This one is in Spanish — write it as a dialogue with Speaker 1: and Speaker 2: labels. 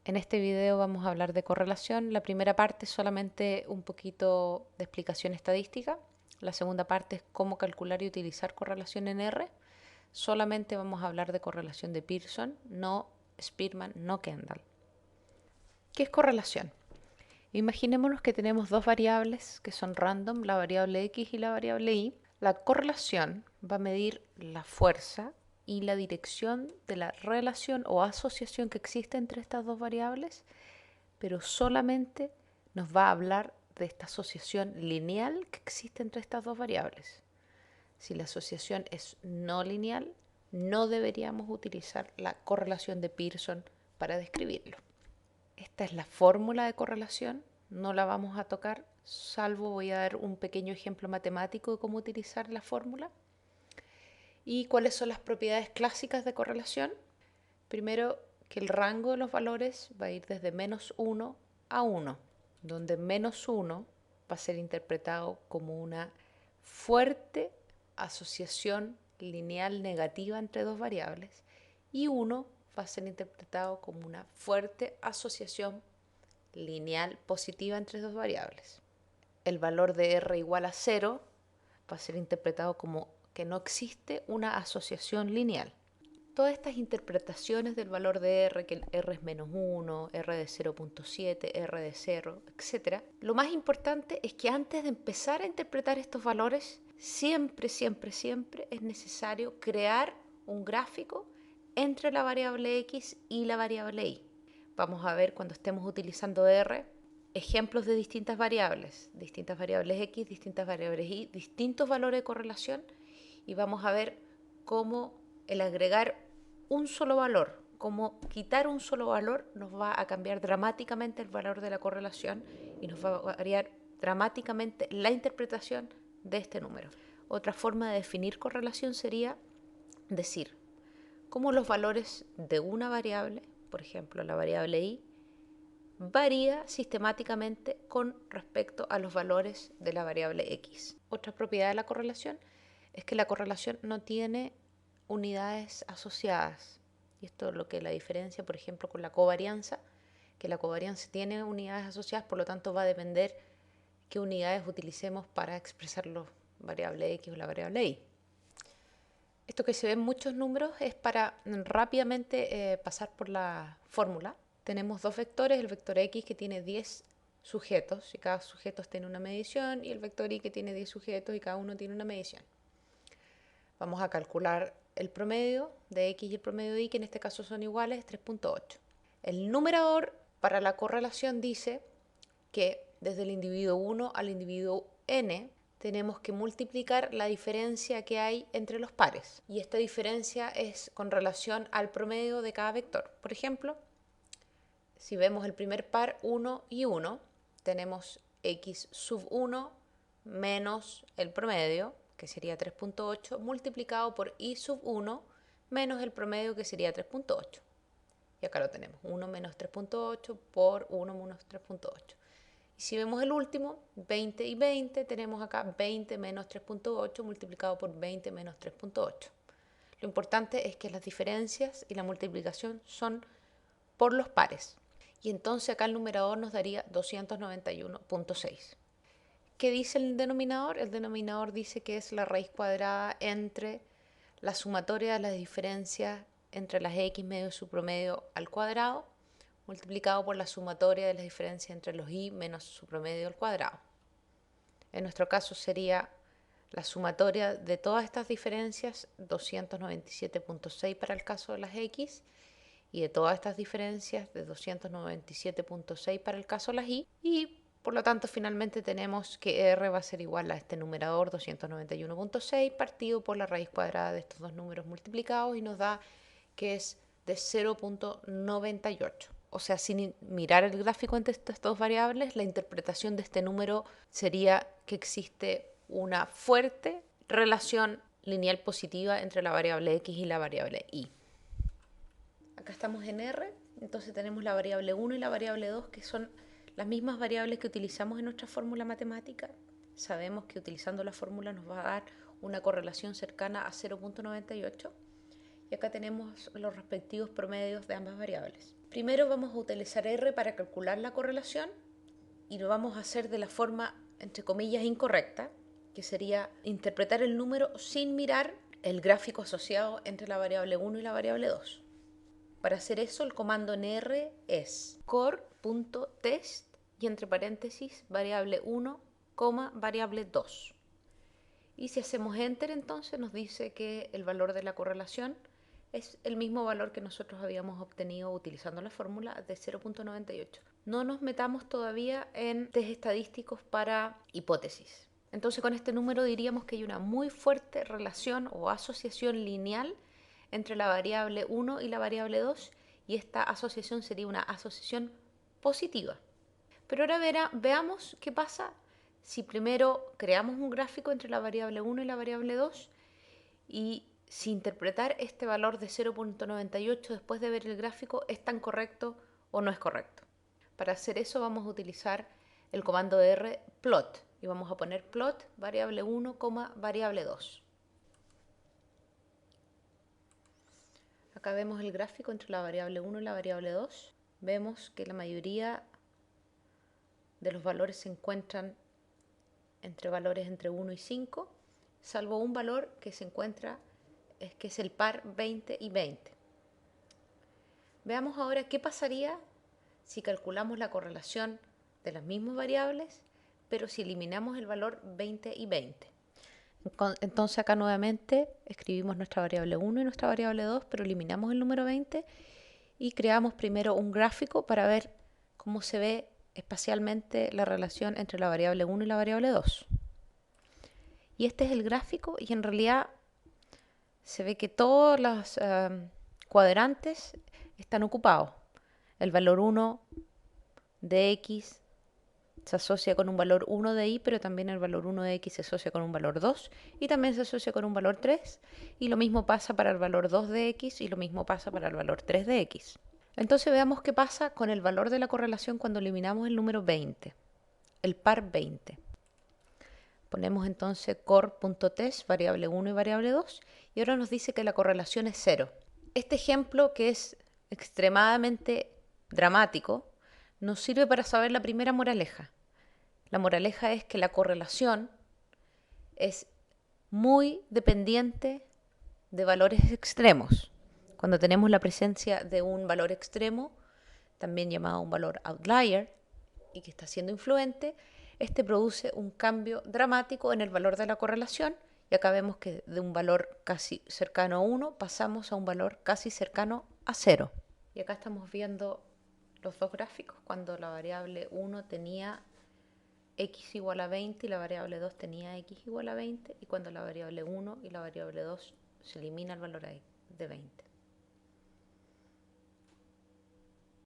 Speaker 1: En este video vamos a hablar de correlación. La primera parte es solamente un poquito de explicación estadística. La segunda parte es cómo calcular y utilizar correlación en R. Solamente vamos a hablar de correlación de Pearson, no Spearman, no Kendall. ¿Qué es correlación? Imaginémonos que tenemos dos variables que son random, la variable X y la variable Y. La correlación va a medir la fuerza y la dirección de la relación o asociación que existe entre estas dos variables, pero solamente nos va a hablar de esta asociación lineal que existe entre estas dos variables. Si la asociación es no lineal, no deberíamos utilizar la correlación de Pearson para describirlo. Esta es la fórmula de correlación, no la vamos a tocar, salvo voy a dar un pequeño ejemplo matemático de cómo utilizar la fórmula. ¿Y cuáles son las propiedades clásicas de correlación? Primero, que el rango de los valores va a ir desde -1 a 1, donde -1 va a ser interpretado como una fuerte asociación lineal negativa entre dos variables y 1 va a ser interpretado como una fuerte asociación lineal positiva entre dos variables. El valor de R igual a 0 va a ser interpretado como que no existe una asociación lineal. Todas estas interpretaciones del valor de R, que R es -1, R de 0.7, R de 0, etc. Lo más importante es que antes de empezar a interpretar estos valores, siempre es necesario crear un gráfico entre la variable X y la variable Y. Vamos a ver cuando estemos utilizando R, ejemplos de distintas variables X, distintas variables Y, distintos valores de correlación, y vamos a ver cómo el agregar un solo valor, cómo quitar un solo valor nos va a cambiar dramáticamente el valor de la correlación y nos va a variar dramáticamente la interpretación de este número. Otra forma de definir correlación sería decir cómo los valores de una variable, por ejemplo la variable Y, varía sistemáticamente con respecto a los valores de la variable X. Otra propiedad de la correlación es que la correlación no tiene unidades asociadas. Y esto es lo que la diferencia, por ejemplo, con la covarianza, que la covarianza tiene unidades asociadas, por lo tanto va a depender qué unidades utilicemos para expresar la variable X o la variable Y. Esto que se ve en muchos números es para rápidamente pasar por la fórmula. Tenemos dos vectores, el vector X que tiene 10 sujetos y cada sujeto tiene una medición, y el vector Y que tiene 10 sujetos y cada uno tiene una medición. Vamos a calcular el promedio de X y el promedio de Y, que en este caso son iguales, 3.8. El numerador para la correlación dice que desde el individuo 1 al individuo n tenemos que multiplicar la diferencia que hay entre los pares. Y esta diferencia es con relación al promedio de cada vector. Por ejemplo, si vemos el primer par 1 y 1, tenemos x sub 1 menos el promedio, que sería 3.8, multiplicado por y sub 1 menos el promedio, que sería 3.8. Y acá lo tenemos, 1 menos 3.8 por 1 menos 3.8. Y si vemos el último, 20 y 20, tenemos acá 20 menos 3.8 multiplicado por 20 menos 3.8. Lo importante es que las diferencias y la multiplicación son por los pares. Y entonces acá el numerador nos daría 291.6. ¿Qué dice el denominador? El denominador dice que es la raíz cuadrada entre la sumatoria de las diferencias entre las x medio y su promedio al cuadrado, multiplicado por la sumatoria de las diferencias entre los y menos su promedio al cuadrado. En nuestro caso sería la sumatoria de todas estas diferencias, 297.6 para el caso de las x, y de todas estas diferencias, de 297.6 para el caso de las y por lo tanto finalmente tenemos que R va a ser igual a este numerador 291.6 partido por la raíz cuadrada de estos dos números multiplicados, y nos da que es de 0.98. O sea, sin mirar el gráfico entre estas dos variables, la interpretación de este número sería que existe una fuerte relación lineal positiva entre la variable x y la variable y. Acá estamos en R, entonces tenemos la variable 1 y la variable 2, que son las mismas variables que utilizamos en nuestra fórmula matemática. Sabemos que utilizando la fórmula nos va a dar una correlación cercana a 0.98. Y acá tenemos los respectivos promedios de ambas variables. Primero vamos a utilizar R para calcular la correlación y lo vamos a hacer de la forma, entre comillas, incorrecta, que sería interpretar el número sin mirar el gráfico asociado entre la variable 1 y la variable 2. Para hacer eso, el comando en R es core.test y entre paréntesis variable 1, variable 2. Y si hacemos enter, entonces nos dice que el valor de la correlación es el mismo valor que nosotros habíamos obtenido utilizando la fórmula de 0.98. No nos metamos todavía en test estadísticos para hipótesis. Entonces con este número diríamos que hay una muy fuerte relación o asociación lineal entre la variable 1 y la variable 2 y esta asociación sería una asociación positiva. Pero ahora veamos qué pasa si primero creamos un gráfico entre la variable 1 y la variable 2 y si interpretar este valor de 0.98 después de ver el gráfico es tan correcto o no es correcto. Para hacer eso vamos a utilizar el comando R plot y vamos a poner plot variable 1, variable 2. Acá vemos el gráfico entre la variable 1 y la variable 2. Vemos que la mayoría de los valores se encuentran entre valores entre 1 y 5, salvo un valor que se encuentra, que es el par 20 y 20. Veamos ahora qué pasaría si calculamos la correlación de las mismas variables, pero si eliminamos el valor 20 y 20. Entonces acá nuevamente escribimos nuestra variable 1 y nuestra variable 2, pero eliminamos el número 20 y creamos primero un gráfico para ver cómo se ve espacialmente la relación entre la variable 1 y la variable 2. Y este es el gráfico y en realidad se ve que todos los cuadrantes están ocupados. El valor 1 de X se asocia con un valor 1 de Y, pero también el valor 1 de X se asocia con un valor 2 y también se asocia con un valor 3 y lo mismo pasa para el valor 2 de X y lo mismo pasa para el valor 3 de X. Entonces veamos qué pasa con el valor de la correlación cuando eliminamos el número 20, el par 20. Ponemos entonces core.test, variable 1 y variable 2, y ahora nos dice que la correlación es 0. Este ejemplo, que es extremadamente dramático, nos sirve para saber la primera moraleja. La moraleja es que la correlación es muy dependiente de valores extremos. Cuando tenemos la presencia de un valor extremo, también llamado un valor outlier, y que está siendo influente, este produce un cambio dramático en el valor de la correlación y acá vemos que de un valor casi cercano a 1 pasamos a un valor casi cercano a 0. Y acá estamos viendo los dos gráficos cuando la variable 1 tenía x igual a 20 y la variable 2 tenía x igual a 20 y cuando la variable 1 y la variable 2 se elimina el valor de 20.